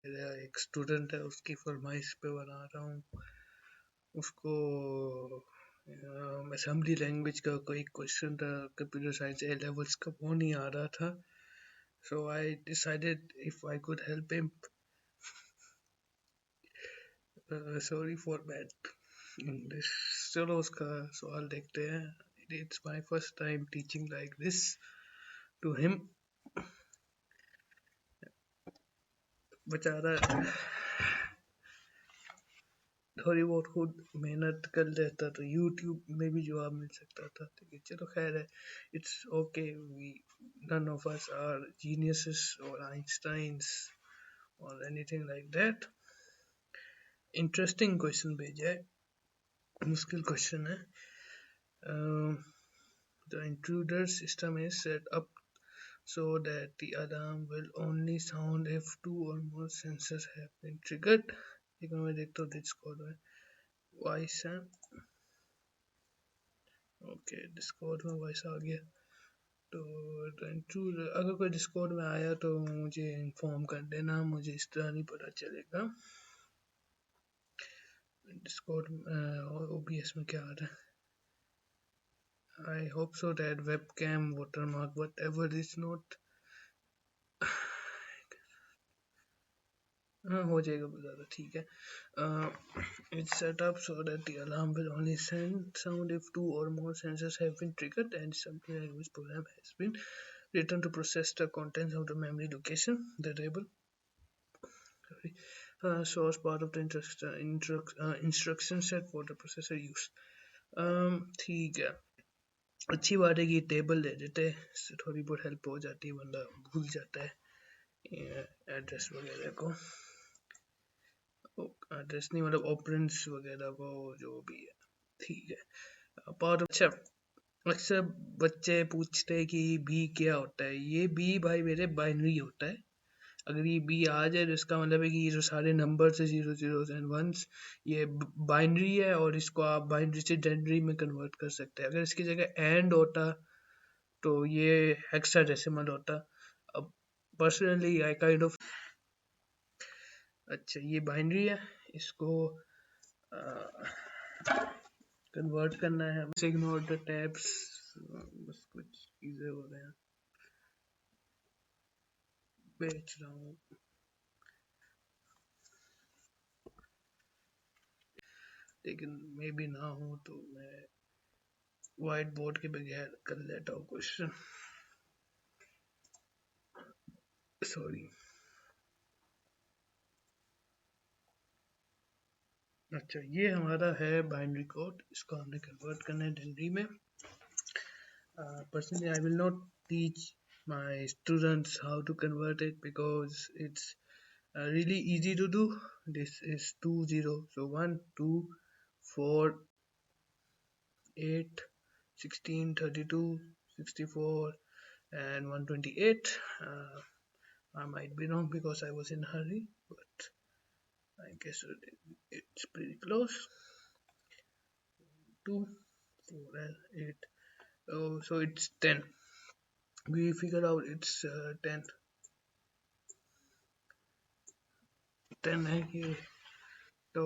मेरा एक स्टूडेंट है, उसकी फरमाइश पे बना रहा हूँ। उसको असेंबली लैंग्वेज का कोई क्वेश्चन था कंप्यूटर साइंस ए लेवल्स का, वो नहीं आ रहा था। So I decided if I could help him. Sorry for bad English. चलो उसका सवाल देखते हैं। It's my first time teaching like this to him. बेचारा थोड़ी बहुत खुद मेहनत कर लेता तो यूट्यूब में भी जवाब मिल सकता था। तो चलो खैर है, it's okay. We none of us are geniuses और आइंस्टाइंस और anything like that. Interesting question भेजा है, मुश्किल क्वेश्चन है। The intruder system is set up so that the alarm will only sound if two or more sensors have been triggered. एक मैं देखता हूँ डिस्कॉर्ड में वॉइस है। ओके, डिस्कॉर्ड में वॉइस आ गया। तो इंट्रूडर अगर कोई डिस्कॉर्ड में आया तो मुझे इन्फॉर्म कर देना, मुझे इस तरह नहीं पता चलेगा। डिस्कॉर्ड और ओबीएस में क्या आ रहा है? I hope so that webcam watermark whatever is not हाँ हो जाएगा ज़्यादा ठीक है। It's set up so that the alarm will only send sound if two or more sensors have been triggered and something language program has been written to process the contents of the memory location, the label source part of the instruction set for the processor use। ठीक है, अच्छी बात है कि table दे देते हैं, इससे थोड़ी बहुत हेल्प हो जाती है, बंदा भूल जाता है एड्रेस वगैरह को। एड्रेस नहीं मतलब ऑपरेंड्स वगैरह को, जो भी है ठीक है। पार्ट अच्छा, अक्सर बच्चे पूछते हैं कि बी क्या होता है। ये बी भाई मेरे बाइनरी होता है। अगर ये बी आ जाए तो इसका मतलब है कि ये जो सारे नंबर्स है 0 0 एंड 1 ये बाइनरी है और इसको आप बाइनरी से डेनरी में कन्वर्ट कर सकते हैं। अगर इसकी जगह एंड होता तो ये हेक्साडेसिमल होता। अब पर्सनली आई काइंड ऑफ अच्छा ये बाइनरी है, इसको कन्वर्ट करना है। इग्नोर द टैब्स, बस कुछ चीजें हो रहे हैं, बेच रहा हूँ। लेकिन मे भी ना हो तो मैं व्हाइट बोर्ड के बगैर कर लेता हूँ क्वेश्चन। सॉरी। अच्छा ये हमारा है बाइनरी कोड, इसको हमने कन्वर्ट करना है डेनरी में। Personally I will not teach my students how to convert it because it's really easy to do. This is 20, so 1 2 4 8 16 32 64 and 128. I might be wrong because I was in a hurry, but I guess it's pretty close. 2 4 8. Oh, so it's 10. We figure out it's 10 है ये। तो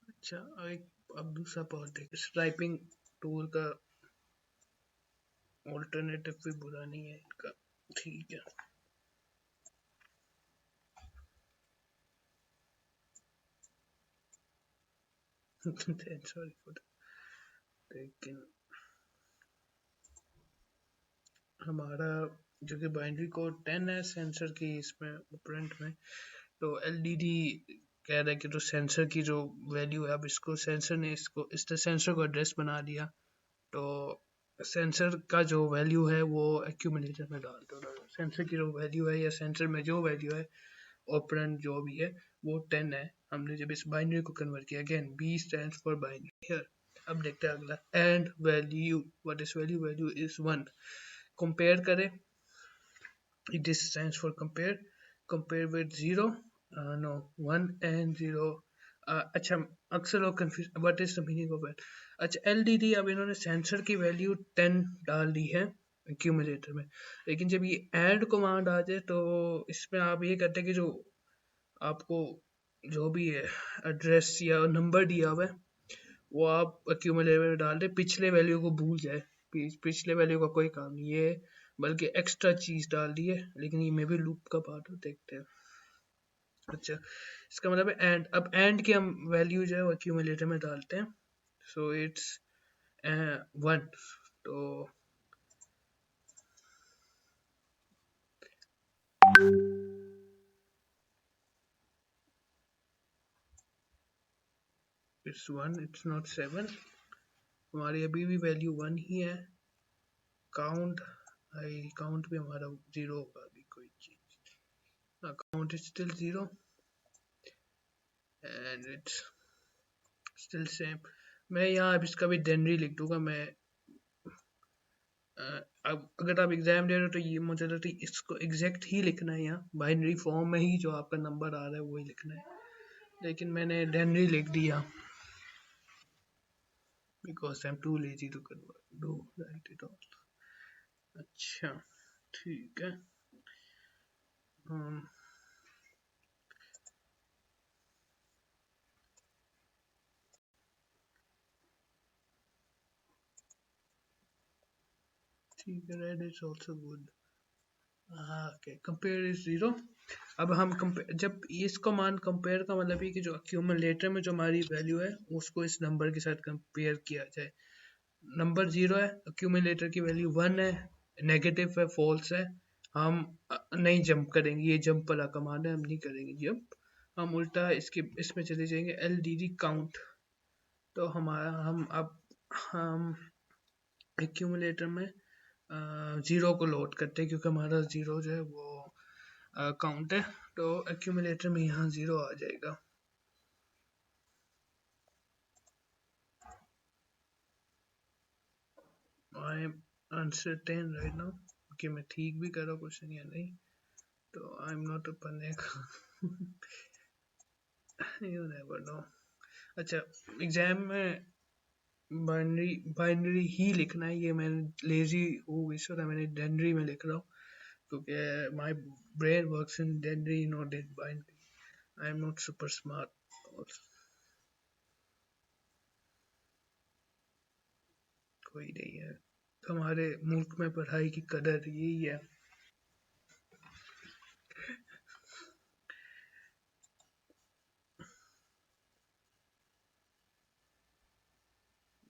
अच्छा अब दूसरा part देखें। Typing tool का alternative भी बुरा नहीं है इनका, ठीक है। सॉरी फॉर लेकिन हमारा जो कि बाइनरी कोड 10 है सेंसर की इसमें ऑपरेंट में, तो एलडीडी कह रहा है कि तो सेंसर की जो वैल्यू है, अब इसको सेंसर ने इसको इस तरह सेंसर को एड्रेस बना दिया, तो सेंसर का जो वैल्यू है वो एक्यूमुलेटर में डाल दो। सेंसर की जो वैल्यू है या सेंसर में जो वैल्यू है ऑपरेंड जो भी है वो 10 है। हमने जब इस बाइनरी को कन्वर्ट किया, again B stands for binary here. अब देखते हैं अगला, and value, what is value? Value is 1। Compare करें, it is stands for compare with 0, no 1 and 0। अच्छा अक्सर लोग confuse, what is the meaning of it. अच्छा एलडीडी, अब इन्होंने सेंसर की वैल्यू 10 डाल दी है एक्यूमुलेटर में। लेकिन जब ये ऐड कमांड आ जाए तो इसमें आप ये करते हैं कि जो आपको जो भी है एड्रेस या नंबर दिया हुआ है वो आप एक्यूमुलेटर में डाल दें, पिछले वैल्यू को भूल जाए। पिछले वैल्यू का कोई काम नहीं है, बल्कि एक्स्ट्रा चीज डाल दी है, लेकिन ये में भी लूप का पार्ट है, देखते हैं। अच्छा, इसका मतलब है एंड। अब एंड की हम वैल्यू जो है वो एक्यूमुलेटर में डालते हैं। So it's 1। तो इट्स 1, इट्स नॉट 7। हमारी अभी भी वैल्यू 1 ही है। काउंट काउंट भी हमारा 0 होगा, अभी कोई चीज। Count is still 0 and it's still same. मैं यहाँ अब इसका भी डेनरी लिख दूंगा। मैं अब अगर आप एग्जाम दे रहे हो तो ये मुझे लगता है इसको एग्जैक्ट ही लिखना है, यहाँ बाइनरी फॉर्म में ही जो आपका नंबर आ रहा है वही लिखना है, लेकिन मैंने डेनरी लिख दिया because I am too lazy to convert do right it all. अच्छा, ठीक है। um, ठीक है, red is also good. Okay, compare is 0। अब हम जब इसको मान कंपेयर का मतलब है कि जो एक्यूमुलेटर में जो हमारी वैल्यू है उसको इस नंबर के साथ कंपेयर किया जाए। नंबर 0 है, एक्यूमुलेटर की वैल्यू 1 है, नेगेटिव है, फॉल्स है। हम नहीं जंप करेंगे, ये जंप वाला कमांड है, हम नहीं करेंगे जंप। हम उल्टा इसके इसमें चले जाएंगे एलडीडी काउंट। तो हमारा हम एक्यूमुलेटर में 0 को लोड करते हैं, क्योंकि हमारा 0 जो है वो काउंट है। तो एक्यूमुलेटर में यहाँ 0 आ जाएगा। I am uncertain right now कि मैं ठीक भी कर रहा हूँ क्वेश्चन या नहीं, तो I am not a panic. You never know. अच्छा, एग्जाम में बाइनरी ही लिखना है, ये मैंने लेजी हूँ इस वजह मैंने डेनरी में लिख रहा हूँ, क्योंकि my brain works in denary not in binary. I am not super smart. कोई नहीं है, हमारे मुल्क में पढ़ाई की कदर यही है।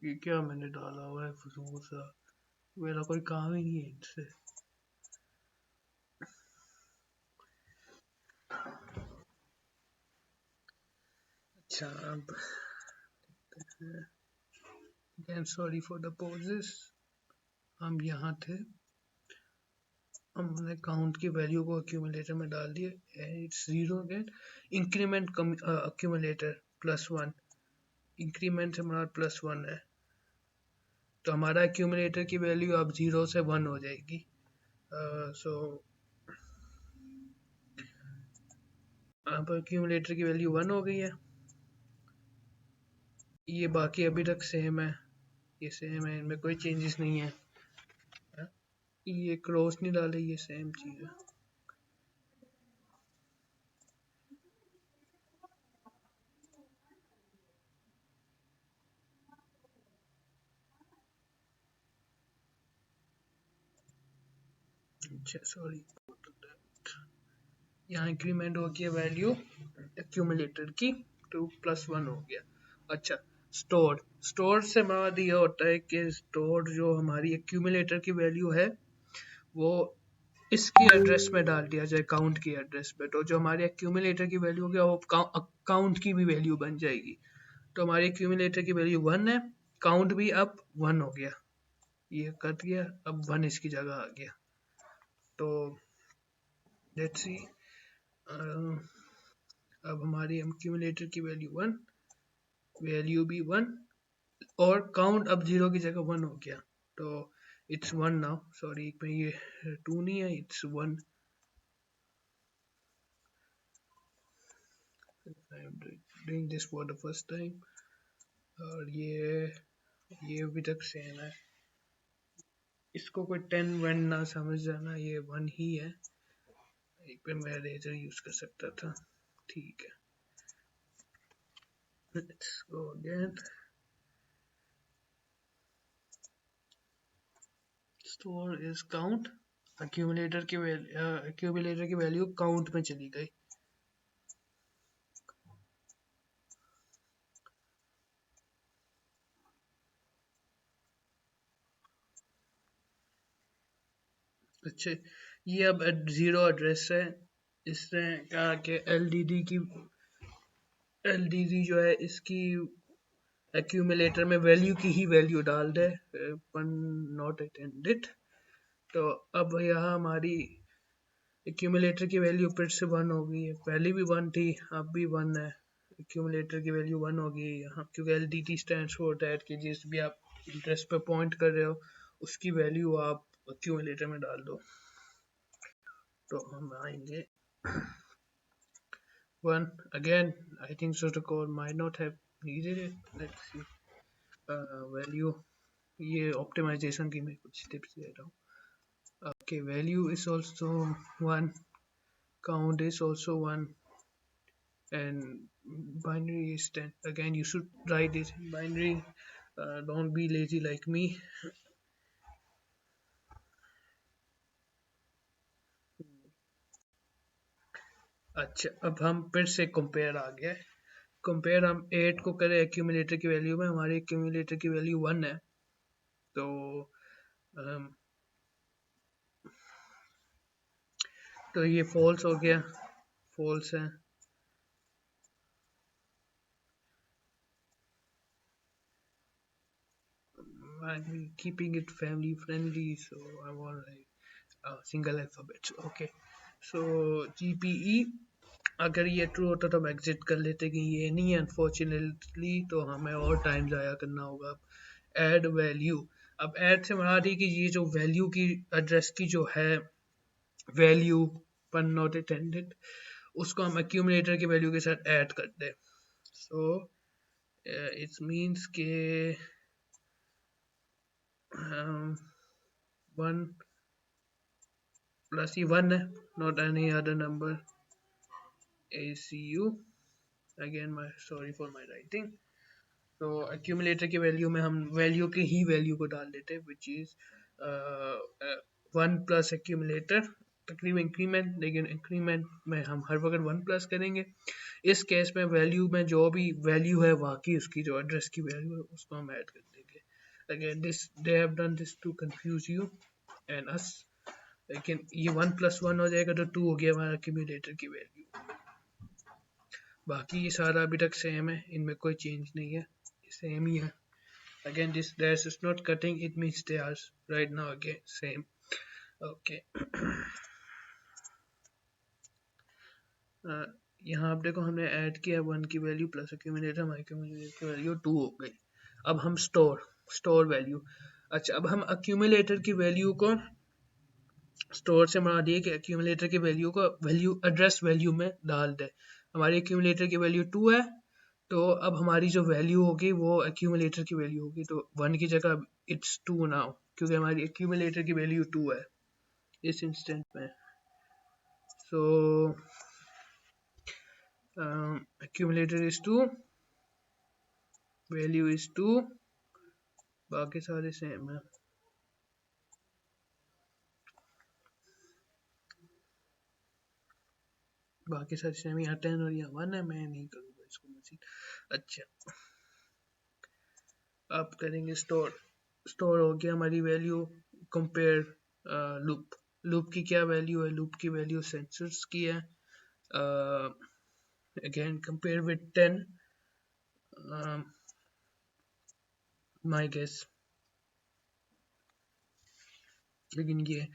ये क्या मैंने डाला हुआ है फजूल सा, मेरा कोई काम ही नहीं है इनसे। अच्छा, अब again sorry for the pauses. हम यहाँ थे, हमने काउंट की वैल्यू को एक्यूमुलेटर में डाल दिए, it's 0 again. Increment accumulator +1, increment हमारा +1 है, तो हमारा एक्यूमुलेटर की वैल्यू अब 0 से 1 हो जाएगी। सो अब एक्यूमुलेटर की वैल्यू 1 हो गई है। ये बाकी अभी तक सेम है, ये सेम है, इनमें कोई चेंजेस नहीं है। ये क्रॉस नहीं डाले, ये सेम चीज़ है। अच्छा, सॉरी, यहाँ इंक्रीमेंट हो गया वैल्यू एक्यूमुलेटर की, तो +1 हो गया। अच्छा, स्टोर से हमारा ये होता है कि स्टोर जो हमारी एक्यूमुलेटर की वैल्यू है वो इसकी एड्रेस में डाल दिया जाए, काउंट की एड्रेस पे, तो जो हमारी एक्यूमुलेटर की वैल्यू होगी वो काउंट की भी वैल्यू बन जाएगी। तो हमारी एक्यूमुलेटर की वैल्यू 1 है, काउंट भी अब 1 हो गया, ये कट गया, अब 1 इसकी जगह आ गया। तो लेट्स सी, अब हमारी एक्यूमुलेटर की वैल्यू 1, वैल्यू भी 1, और काउंट अब 0 की जगह 1 हो गया। तो इट्स 1 नाउ, सॉरी में ये 2 नहीं है, it's 1। I am doing this for the first time, और ये अभी तक सेम है। इसको कोई 10 वन ना समझ जाना, ये 1 ही है। एक पे मैं रेजर यूज कर सकता था, ठीक है। Let's go again. Store is count, accumulator की वैल्यू काउंट में चली गई। अच्छा, ये अब जीरो एड्रेस है। इसने कहा कि एलडीडी जो है इसकी एक्यूमुलेटर में वैल्यू की ही वैल्यू डाल दे, वन नॉट अटेंडेड। तो अब यहाँ हमारी एक्यूमुलेटर की वैल्यू फिर से 1 हो गई है, पहले भी 1 थी, अब भी 1 है। एक्यूमुलेटर की वैल्यू 1 हो गई है यहाँ, क्योंकि एलडीटी स्टैंड्स फॉर दैट कि जिस भी आप एड्रेस पे पॉइंट कर रहे हो उसकी वैल्यू आप एक्यूमुलेटर में डाल दो। तो हम आएंगे 1 again. I think so the code might not have needed it. Let's see. Value, ये optimization की मैं कुछ tips दे रहा हूँ। Okay, value is also 1, count is also 1, and binary is 10. Again, you should write this in binary. Don't be lazy like me. अच्छा, अब हम फिर से कंपेयर आ गया। कंपेयर हम 8 को करें एक्यूमुलेटर की वैल्यू में, हमारी एक्यूमुलेटर की वैल्यू 1 है, तो ये फॉल्स हो गया, फॉल्स है। I'm keeping it family friendly, so I want like single alphabets. Okay, so GPE, अगर ये ट्रू होता तो हम एग्जिट कर लेते कि ये नहीं है अनफॉर्चुनेटली, तो हमें और टाइम ज़ाया करना होगा। ऐड वैल्यू, अब ऐड से बना रही कि ये जो वैल्यू की एड्रेस की जो है वैल्यू वन नॉट अटेंडेड, उसको हम एक्यूमुलेटर की वैल्यू के साथ ऐड कर दें। सो इट मीन्स के 1 प्लस ये 1 है, not any other number. ACU, again my sorry for my writing. तो एक्यूमुलेटर की वैल्यू में हम वैल्यू की ही वैल्यू को डाल देते हैं, विच इज 1 प्लस एक्यूमुलेटर, तकरीबन इंक्रीमेंट, लेकिन इंक्रीमेंट में हम हर वक्त 1 प्लस करेंगे। इस केस में वैल्यू में जो भी वैल्यू है वाकई उसकी जो एड्रेस की वैल्यू है उसको हम ऐड कर देंगे। Again this they have done this to confuse you and us, लेकिन ये 1 प्लस 1 हो जाएगा तो 2 हो गया हमारा एक्यूमुलेटर की वैल्यू। बाकी ये सारा अभी तक सेम है, इनमें कोई चेंज नहीं है, सेम ही है। Again, this dash is not cutting, it means they are right now again same. Okay. यहाँ आप देखो हमने ऐड किया 1 की वैल्यू प्लस एक्यूमुलेटर, हमारी एक्यूमुलेटर की वैल्यू 2 हो गई। अब हम स्टोर वैल्यू, अच्छा अब हम एक्यूमुलेटर की वैल्यू को स्टोर से बना दिए कि एक्यूमुलेटर की वैल्यू को एड्रेस वैल्यू में डाल दे। हमारी एक्यूमुलेटर की वैल्यू 2 है, तो अब हमारी जो वैल्यू होगी वो एक्यूमुलेटर की वैल्यू होगी, तो 1 की जगह इट्स 2 नाउ, क्योंकि हमारी एक्यूमुलेटर की वैल्यू 2 है इस इंस्टेंट में। सो एक्यूमुलेटर इज 2, वैल्यू इज 2, बाकी सारे सेम है। बाकी सारे सेम, यहाँ 10 और यहाँ 1 है, मैं नहीं करूँगा इसको मजीद। अच्छा, अब करेंगे स्टोर हो गया हमारी वैल्यू। कंपेयर लूप की क्या वैल्यू है, लूप की वैल्यू सेंसर्स की है। Again compare with 10, my guess, लेकिन ये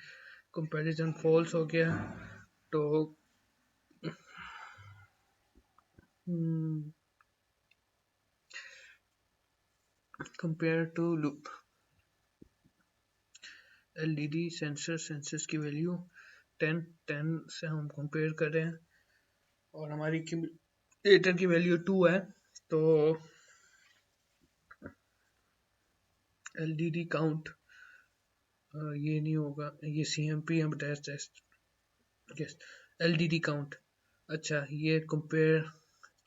कंपैरिजन फॉल्स हो गया, तो compare to loop LDD sensors की वैल्यू 10 से हम कंपेयर कर रहे हैं, और हमारी एक्यूमुलेटर की वैल्यू 2 है, तो एलडीडी काउंट ये नहीं होगा, ये CMP हम टेस्ट यस LDD काउंट। अच्छा ये कंपेयर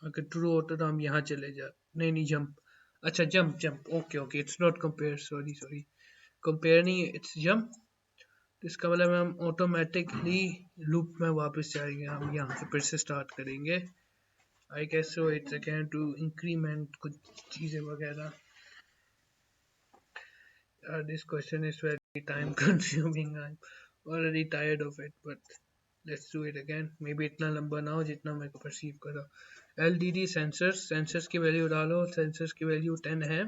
अगर ट्रू होता तो हम यहाँ चले जा, नहीं नहीं जंप, अच्छा jump jump, okay okay, it's not compare, sorry sorry, compare नहीं इट्स जंप। तो इसका मतलब हम ऑटोमेटिकली लूप में वापस जाएंगे, हम यहाँ से फिर से स्टार्ट करेंगे। I guess so it's again to increment कुछ चीज़ें वगैरह। This question is very time consuming. I'm already tired of it, but let's do it again. Maybe इतना लंबा ना हो जितना मेरे को परसीव करो। LDD सेंसर्स, सेंसर्स की वैल्यू डालो, सेंसर्स की वैल्यू 10 है,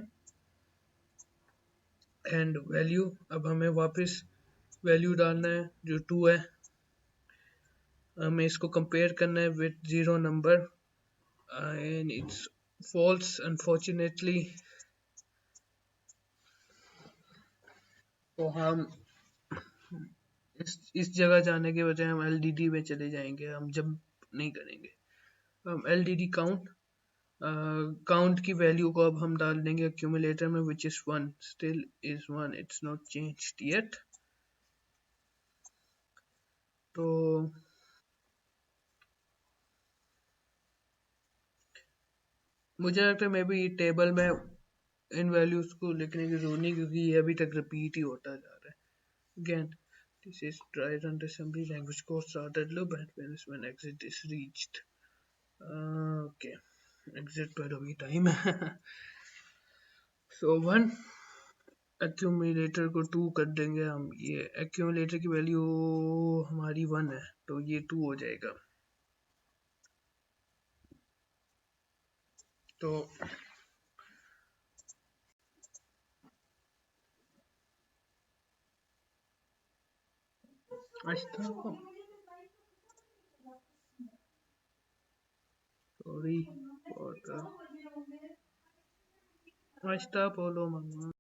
एंड वैल्यू अब हमें वापस वैल्यू डालना है जो 2 है, हमें इसको कंपेयर करना है with zero number, and it's false unfortunately. तो हम इस जगह जाने के बजाय हम LDD में चले जाएंगे, हम जंप नहीं करेंगे। हम LDD काउंट, काउंट की वैल्यू को अब हम डाल देंगे एक्यूमुलेटर में, which is 1, still is 1, it's not changed yet. तो मुझे लगता है मे बी टेबल में इन वैल्यूज को लिखने की जरूरत नहीं, क्योंकि ये अभी तक रिपीट ही होता जा रहा है। Again this is try run assembly language code started loop and when exit is reached. Okay exit पर अभी टाइम है। सो 1 एक्यूमुलेटर को 2 कर देंगे हम, ये एक्यूमुलेटर की वैल्यू हमारी 1 है तो ये 2 हो जाएगा। तो अच्छा सॉरी अच्छा बोलो mamma,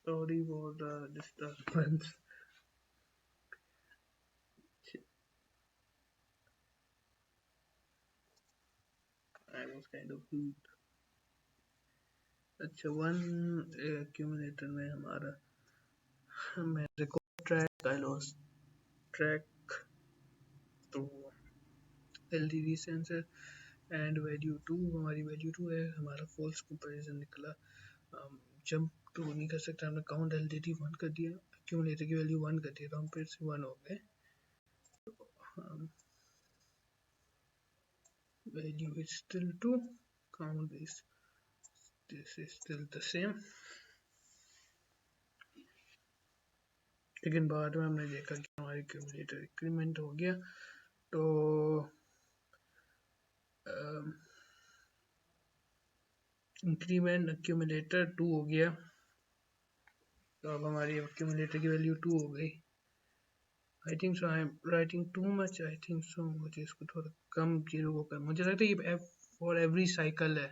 sorry for the disturbance. I was kind of rude. अच्छा 1 एक्यूमुलेटर में हमारा, मैं record track I lost track, तो LDD सेंसर एंड वैल्यू 2, हमारी वैल्यू 2 है, हमारा फॉल्स कंपैरिजन निकला। जंप तो नहीं कर सकता, हमने काउंट LDD 1 कर दिया, एक्यूमुलेटर की वैल्यू 1 कर दिया, तो हम फिर से 1 हो गए। Value is still 2, count is this is still the same. लेकिन बाद में हमने देखा कि हमारी एक्यूमुलेटर इंक्रीमेंट हो गया, तो इंक्रीमेंट एक्यूमुलेटर 2 हो गया, तो अब हमारी एक्यूमुलेटर की वैल्यू 2 हो गई। I think so I am writing too much, I think so मुझे इसको थोड़ा कम चीज़ों को कर, मुझे लगता है ये फॉर एवरी साइकिल है,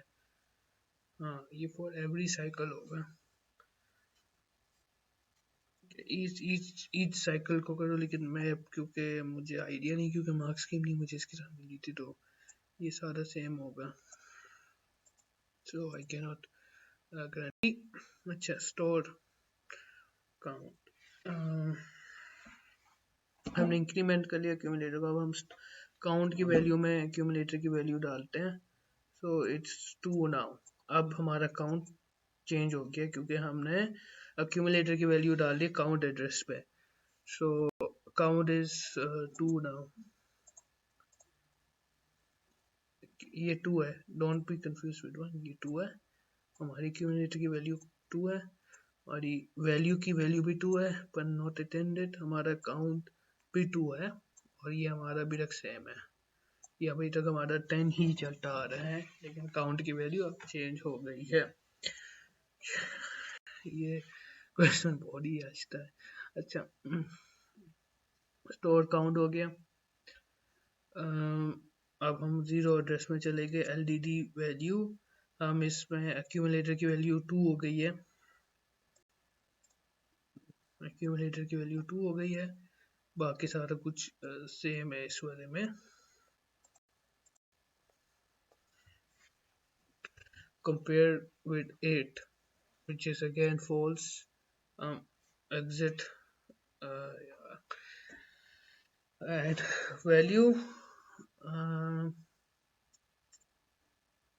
हाँ ये फॉर एवरी साइकिल होगा। ईच साइकिल को करो, लेकिन मैं क्योंकि मुझे आइडिया नहीं, क्योंकि मार्क्स स्कीम नहीं मुझे इसके साथ मिली थी, तो ये सारा सेम होगा, सो आई कैन नॉट गारंटी। अच्छा स्टोर काउंट, हमने इंक्रीमेंट कर लिया एक्यूमुलेटर को, अब हम काउंट की वैल्यू में एक्यूमुलेटर की वैल्यू डालते हैं। सो इट्स 2 नाउ, अब हमारा काउंट चेंज हो गया क्योंकि हमने एक्यूमुलेटर की वैल्यू डाल दी काउंट एड्रेस पे। सो काउंट इज 2 नाउ, ये 2 है, डोंट बी कंफ्यूज विद 1, ये 2 है, हमारी एक्यूमुलेटर की वैल्यू 2 है, हमारी वैल्यू की वैल्यू भी 2 है, पर नॉट अटेंडेड, हमारा काउंट भी 2 है, और ये हमारा भी रख सेम है। ये अभी तक हमारा 10 ही चलता आ रहा है, लेकिन काउंट की वैल्यू अब चेंज हो गई है। ये क्वेश्चन बहुत ही अच्छा है। अच्छा स्टोर काउंट हो गया, अब हम जीरो एड्रेस में चले गए, LDD वैल्यू, हम इसमें एक्यूमुलेटर की वैल्यू 2 हो गई है, एक्यूमुलेटर की वैल्यू 2 हो गई है, बाकी सारा कुछ सेम है इस वाले में। compared with 8, which is again false. Exit, yeah. Add value,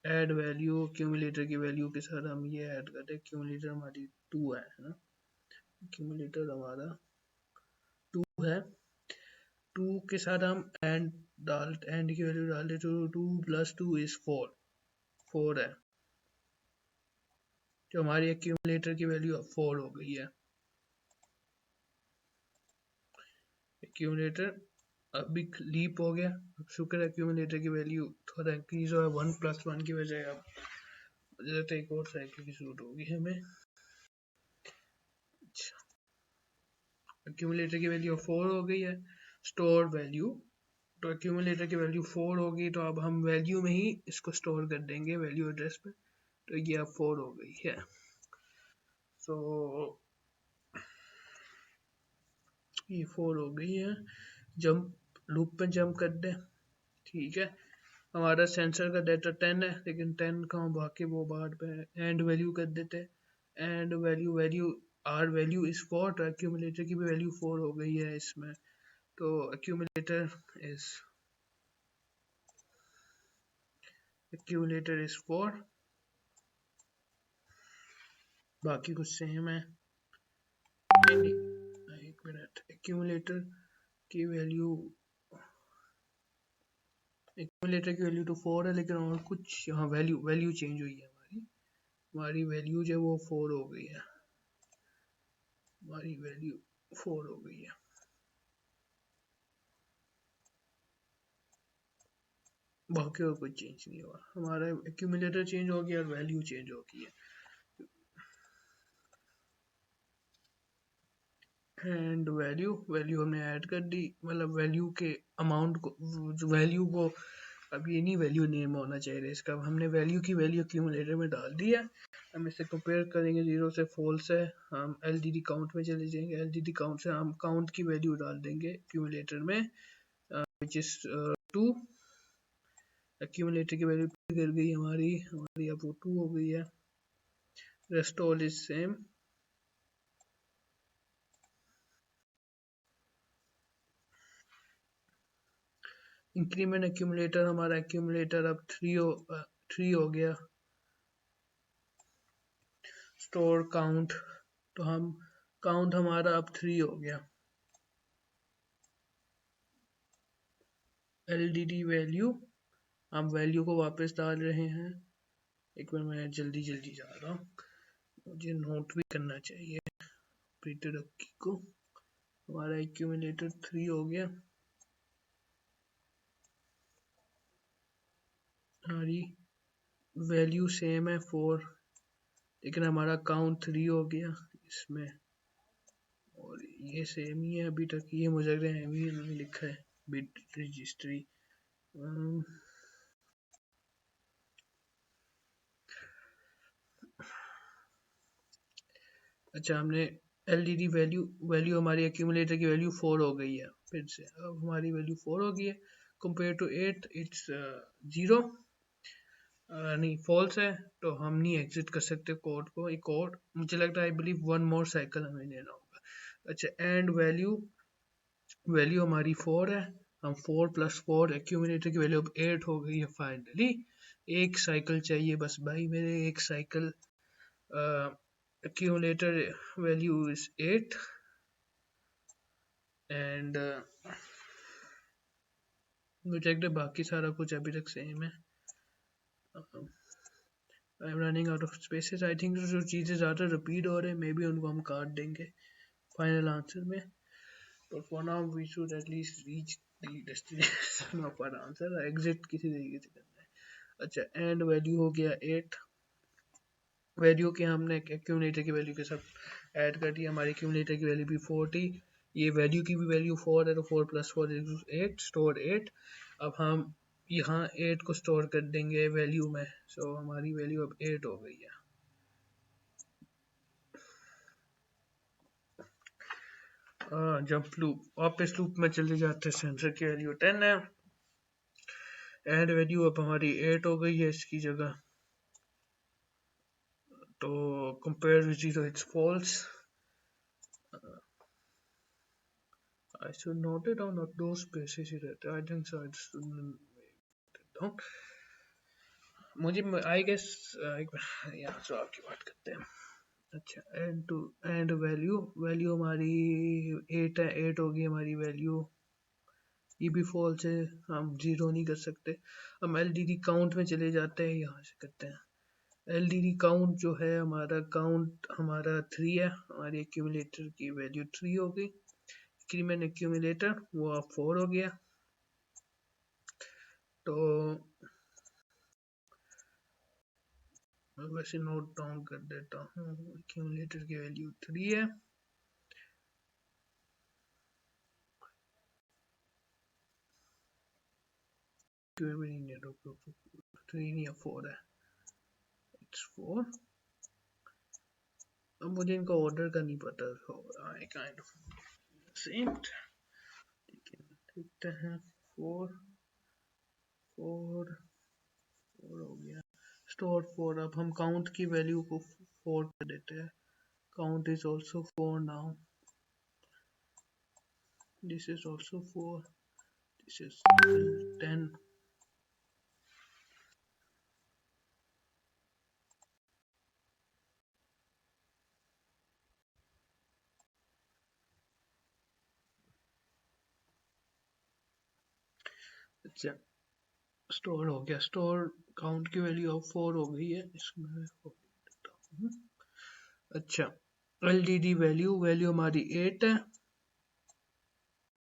add value accumulator की वैल्यू के साथ हम ये ऐड करते हैं। एक्यूमुलेटर हमारी 2 है ना, एक्यूमुलेटर हमारा 2 है। 2 के साथ हम एंड की वैल्यू डालते तो 2 + 2 इज 4 है, तो हमारी एक्यूमुलेटर की वैल्यू 4 हो गई है। एक्यूमुलेटर अभी लीप हो गया, अब शुक्र है एक्यूमुलेटर की वैल्यू थोड़ा इंक्रीज हुआ, 1 + 1 की बजाय अब मुझे लगता है एक और साइकिल की जरूरत होगी हमें। एक्यूमुलेटर की वैल्यू 4 हो गई है। स्टोर वैल्यू, तो एक्यूमुलेटर की वैल्यू 4 होगी, तो अब हम वैल्यू में ही इसको स्टोर कर देंगे वैल्यू एड्रेस पे, तो ये अब 4 हो गई है। सो ये 4 हो गई है। जंप लूप पे जंप कर दे, ठीक है। हमारा सेंसर का डेटा 10 है, लेकिन 10 का हम बाकी वो बाद पे एंड वैल्यू कर देते, and value are value is 4, तो एक्यूमुलेटर की भी वैल्यू 4 हो गई है इसमें, तो एक्यूमुलेटर इज 4। बाकी कुछ सेम है, एक मिनट। एक्यूमुलेटर की वैल्यू तो 4 है, लेकिन और कुछ यहाँ वैल्यू चेंज हुई है। हमारी वैल्यू जो वो 4 हो गई है, हमारी वैल्यू 4 हो गई है। बाकी और कुछ चेंज नहीं हुआ, हमारा एक्यूमुलेटर चेंज हो गया और वैल्यू चेंज हो गई है। एंड वैल्यू हमने ऐड कर दी, मतलब वैल्यू के अमाउंट को, वैल्यू को, अब ये नहीं वैल्यू नेम होना चाहिए इसका, अब हमने वैल्यू की वैल्यू एक्यूमुलेटर में डाल दी है। हम इसे कंपेयर करेंगे, 0 से फॉल्स है, हम एलडीडी काउंट में चले जाएंगे, एलडीडी काउंट से हम काउंट की वैल्यू डाल देंगे एक्यूमुलेटर में, विच इज 2। एक्यूमुलेटर की वैल्यू गिर गई हमारी अब वो 2 हो गई है। Rest all is same. Increment accumulator, हमारा एक्यूमुलेटर अब 3 हो गया। स्टोर काउंट, तो हम काउंट हमारा अब 3 हो गया। एलडीडी वैल्यू, हम वैल्यू को वापस डाल रहे हैं। एक बार मैं जल्दी जा रहा हूँ, मुझे नोट भी करना चाहिए ऑपरेटर की को। हमारा एक्यूमुलेटर 3 हो गया, हमारी वैल्यू सेम है 4, लेकिन हमारा काउंट 3 हो गया इसमें, और ये सेम ही है अभी तक, ये मुझे लग रहा है इन्होंने लिखा है बिट रजिस्ट्री। अच्छा, हमने एलडीडी वैल्यू हमारी एक्यूमुलेटर की वैल्यू 4 हो गई है, फिर से अब हमारी वैल्यू 4 हो गई है। कंपेयर टू 8 इट्स 0, नहीं फॉल्स है, तो हम नहीं एग्जिट कर सकते कोड को। एक और मुझे लगता है, आई बिलीव 1 मोर साइकिल हमें लेना होगा। अच्छा, एंड वैल्यू हमारी 4 है, हम 4 + 4, एक्यूमुलेटर की वैल्यू अब 8 हो गई है फाइनली। एक साइकिल चाहिए बस भाई मेरे, एक cycle. accumulator value is 8, and मुझे लगता है बाकी सारा कुछ अभी तक सेम है। I am running out of spaces, I think जो चीज़ें ज़्यादा रिपीट हो रहे हैं मे बी उनको हम काट देंगे फाइनल आंसर में, but for now we should at least reach the destination of our answer. Exit किसी तरीके से करना है। अच्छा, एंड वैल्यू हो गया 8, वैल्यू के हमने एक्यूमुलेटर की वैल्यू के साथ ऐड कर दिया, हमारी एक्यूमुलेटर की वैल्यू भी 40, ये वैल्यू की भी वैल्यू 4 है, तो 4 + 4 = 8, स्टोर 8। अब हम यहाँ 8 को स्टोर कर देंगे वैल्यू में, सो हमारी वैल्यू अब 8 हो गई है। जंप लूप, वापस लूप में चले जाते हैं, सेंसर की वैल्यू 10 है, एड वैल्यू अब हमारी 8 हो गई है इसकी जगह। तो compare with 0 it's false. I should note it down, not those spaces ही रहते. I think so. I should note it down. मुझे I guess यहाँ से आपकी बात करते हैं. अच्छा, एंड वैल्यू हमारी 8 है. 8 होगी हमारी वैल्यू. ये भी फॉल्स है, हम जीरो नहीं कर सकते. हम एलडीडी काउंट में चले जाते हैं, यहाँ से करते हैं. एलडीडी काउंट जो है हमारा काउंट हमारा 3 है. हमारी एक्यूमुलेटर की वैल्यू 3 हो गई. इंक्रीमेंट एक्यूमुलेटर वो 4 हो गया. तो मैं वैसे नोट डाउन कर देता हूँ. एक्यूमुलेटर की वैल्यू 3 है. नहीं, 3 नहीं 4 है. इट्स 4. अब मुझे इनका ऑर्डर का नहीं पता. I kind of same. देखते हैं. 4 4 4 हो गया. स्टोर 4. अब हम काउंट की वैल्यू को 4 कर देते हैं. Count is also 4 now. This is also 4. This is 10. अच्छा, स्टोर हो गया. स्टोर काउंट की वैल्यू अब 4 हो गई है. इसमें अच्छा, एलडीडी वैल्यू हमारी 8 है.